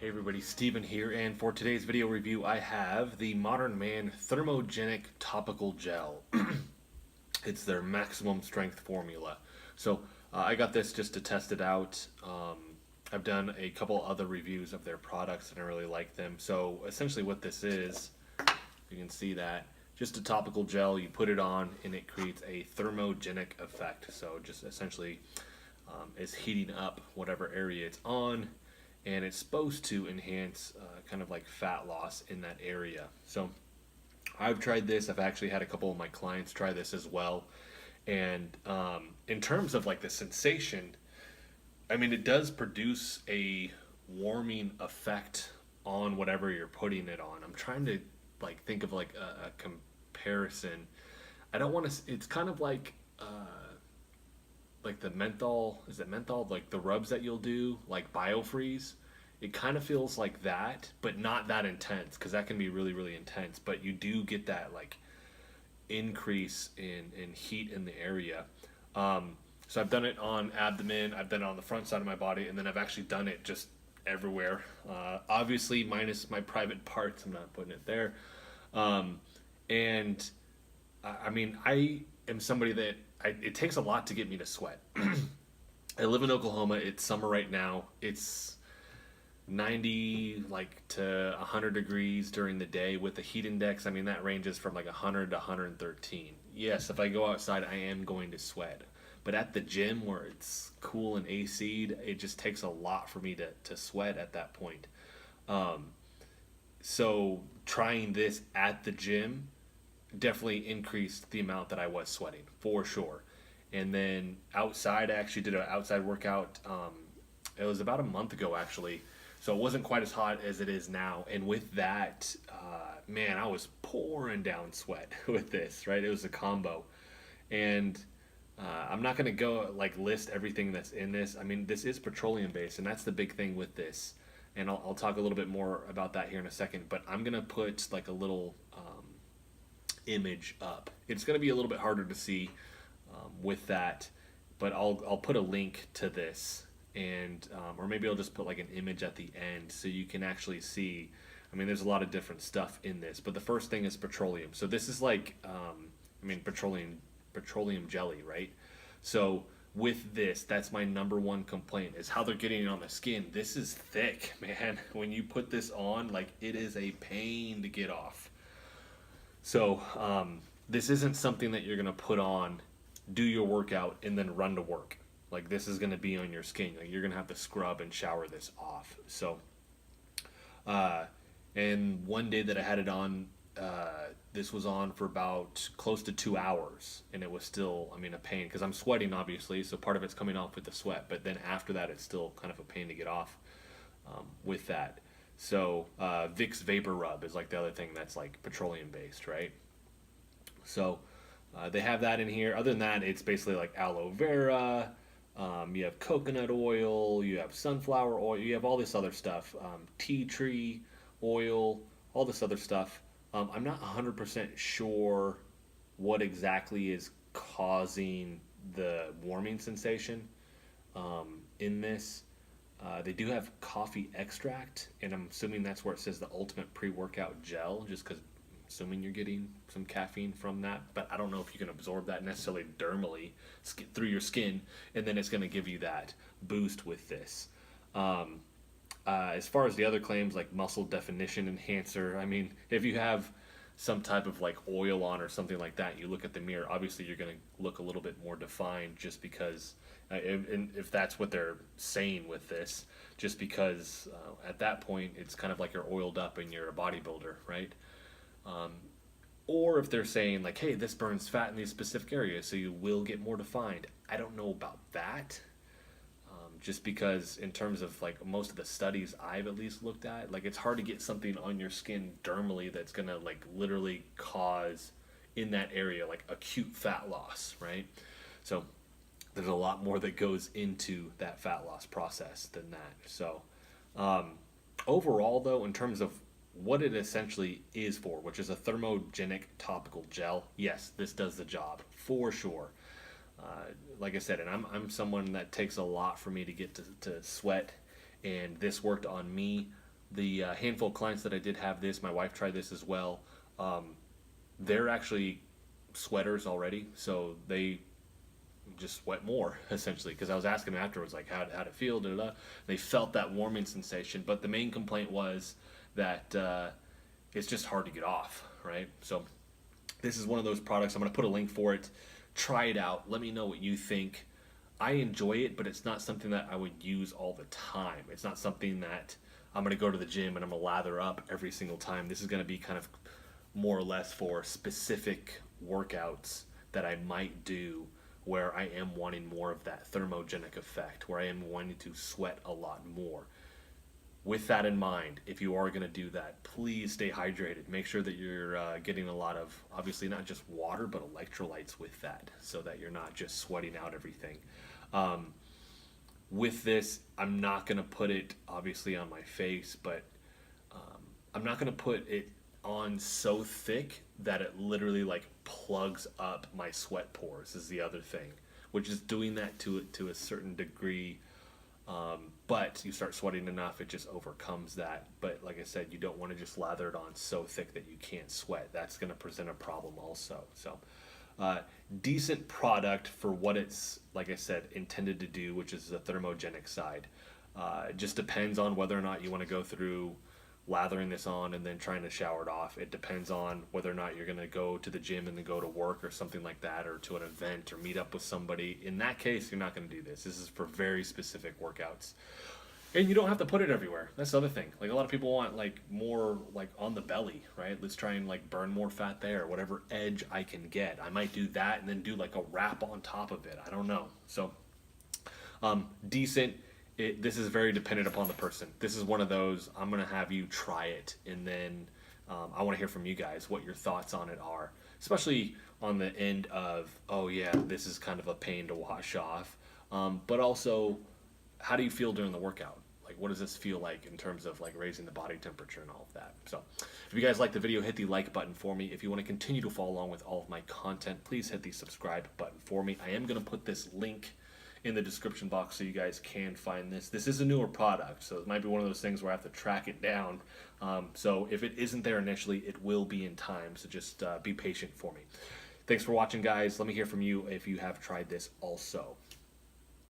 Hey everybody, Steven here, and for today's video review I have the Modern Man Thermogenic Topical Gel. It's their maximum strength formula. So I got this just to test it out. I've done a couple other reviews of their products and I really like them. So essentially what this is, you can see that, just a topical gel, you put it on and it creates a thermogenic effect. So just essentially is heating up whatever area it's on, and it's supposed to enhance kind of like fat loss in that area. So I've tried this. I've actually had a couple of my clients try this as well. And in terms of like the sensation, I mean, it does produce a warming effect on whatever you're putting it on. I'm trying to like think of like a comparison. I don't want to. It's kind of like the menthol. Is it menthol? Like the rubs that you'll do, like biofreeze. It kind of feels like that, but not that intense, because that can be really, really intense. But you do get that like increase in heat in the area. So I've done it on abdomen, I've done it on the front side of my body, and then I've actually done it just everywhere. Obviously, minus my private parts, I'm not putting it there. And I mean, I am somebody that it takes a lot to get me to sweat. I live in Oklahoma. It's summer right now. It's 90 like to 100 degrees during the day with the heat index. I mean, that ranges from like 100 to 113. Yes, if I go outside, I am going to sweat. But at the gym where it's cool and AC'd, it just takes a lot for me to sweat at that point. Um, so trying this at the gym definitely increased the amount that I was sweating for sure. And then outside, I actually did an outside workout. It was about a month ago actually, so it wasn't quite as hot as it is now. And with that, man, I was pouring down sweat with this. Right, it was a combo, and I'm not gonna go like list everything that's in this. I mean, this is petroleum based, and that's the big thing with this. And I'll talk a little bit more about that here in a second. But I'm gonna put like a little image up. It's going to be a little bit harder to see with that, but I'll put a link to this, and or maybe I'll just put like an image at the end so you can actually see. I mean, there's a lot of different stuff in this, but the first thing is petroleum. So this is like, I mean, petroleum jelly, right? So with this, that's my number one complaint is how they're getting it on the skin. This is thick, man. When you put this on, like it is a pain to get off. So this isn't something that you're gonna put on, do your workout, and then run to work. Like this is gonna be on your skin. Like you're gonna have to scrub and shower this off. So, and one day that I had it on, this was on for about close to 2 hours, and it was still, I mean, a pain because I'm sweating obviously. So part of it's coming off with the sweat, but then after that, it's still kind of a pain to get off with that. So Vicks Vapor Rub is like the other thing that's like petroleum based, right? So they have that in here. Other than that, it's basically like aloe vera. You have coconut oil. You have sunflower oil. You have all this other stuff. Tea tree oil. All this other stuff. I'm not 100% sure what exactly is causing the warming sensation in this. They do have coffee extract, and I'm assuming that's where it says the ultimate pre-workout gel, just because I'm assuming you're getting some caffeine from that. But I don't know if you can absorb that necessarily dermally through your skin, and then it's going to give you that boost with this. As far as the other claims, like muscle definition enhancer, I mean, if you have some type of like oil on or something like that, you look at the mirror, obviously you're going to look a little bit more defined just because if that's what they're saying with this, just because at that point it's kind of like you're oiled up and you're a bodybuilder, right? Or if they're saying like, hey, this burns fat in these specific areas, so you will get more defined. I don't know about that. Just because in terms of like most of the studies I've at least looked at, like it's hard to get something on your skin dermally that's gonna like literally cause in that area like acute fat loss, right? So there's a lot more that goes into that fat loss process than that. So overall though, in terms of what it essentially is for, which is a thermogenic topical gel, yes, this does the job for sure. Like I said, and I'm someone that takes a lot for me to get to sweat, and this worked on me. The handful of clients that I did have this, my wife tried this as well. They're actually sweaters already, so they just sweat more essentially. Because I was asking them afterwards, like how'd it feel? Da, da, da. They felt that warming sensation, but the main complaint was that it's just hard to get off, right? So this is one of those products. I'm going to put a link for it. Try it out. Let me know what you think. I enjoy it, but it's not something that I would use all the time. It's not something that I'm going to go to the gym and I'm going to lather up every single time. This is going to be kind of more or less for specific workouts that I might do where I am wanting more of that thermogenic effect, where I am wanting to sweat a lot more. With that in mind, if you are going to do that, please stay hydrated. Make sure that you're getting a lot of, obviously not just water, but electrolytes with that, so that you're not just sweating out everything. With this, I'm not going to put it obviously on my face, but I'm not going to put it on so thick that it literally like plugs up my sweat pores is the other thing, which is doing that to a certain degree. But you start sweating enough, it just overcomes that. But like I said, you don't want to just lather it on so thick that you can't sweat. That's going to present a problem also. So decent product for what it's, like I said, intended to do, which is the thermogenic side. It just depends on whether or not you want to go through lathering this on and then trying to shower it off. It depends on whether or not you're going to go to the gym and then go to work or something like that, or to an event or meet up with somebody. In that case, you're not going to do this. This is for very specific workouts. And you don't have to put it everywhere. That's the other thing. Like, a lot of people want like more like on the belly, right? Let's try and like burn more fat there, whatever edge I can get. I might do that and then do like a wrap on top of it. I don't know. So decent. This is very dependent upon the person. This is one of those, I'm going to have you try it, and then I want to hear from you guys what your thoughts on it are, especially on the end of, oh yeah, this is kind of a pain to wash off, but also, how do you feel during the workout? Like, what does this feel like in terms of like raising the body temperature and all of that? So if you guys like the video, hit the like button for me. If you want to continue to follow along with all of my content, please hit the subscribe button for me. I am going to put this link in the description box so you guys can find this. This is a newer product, so it might be one of those things where I have to track it down. So if it isn't there initially, it will be in time, so just be patient for me. Thanks for watching, guys. Let me hear from you if you have tried this also.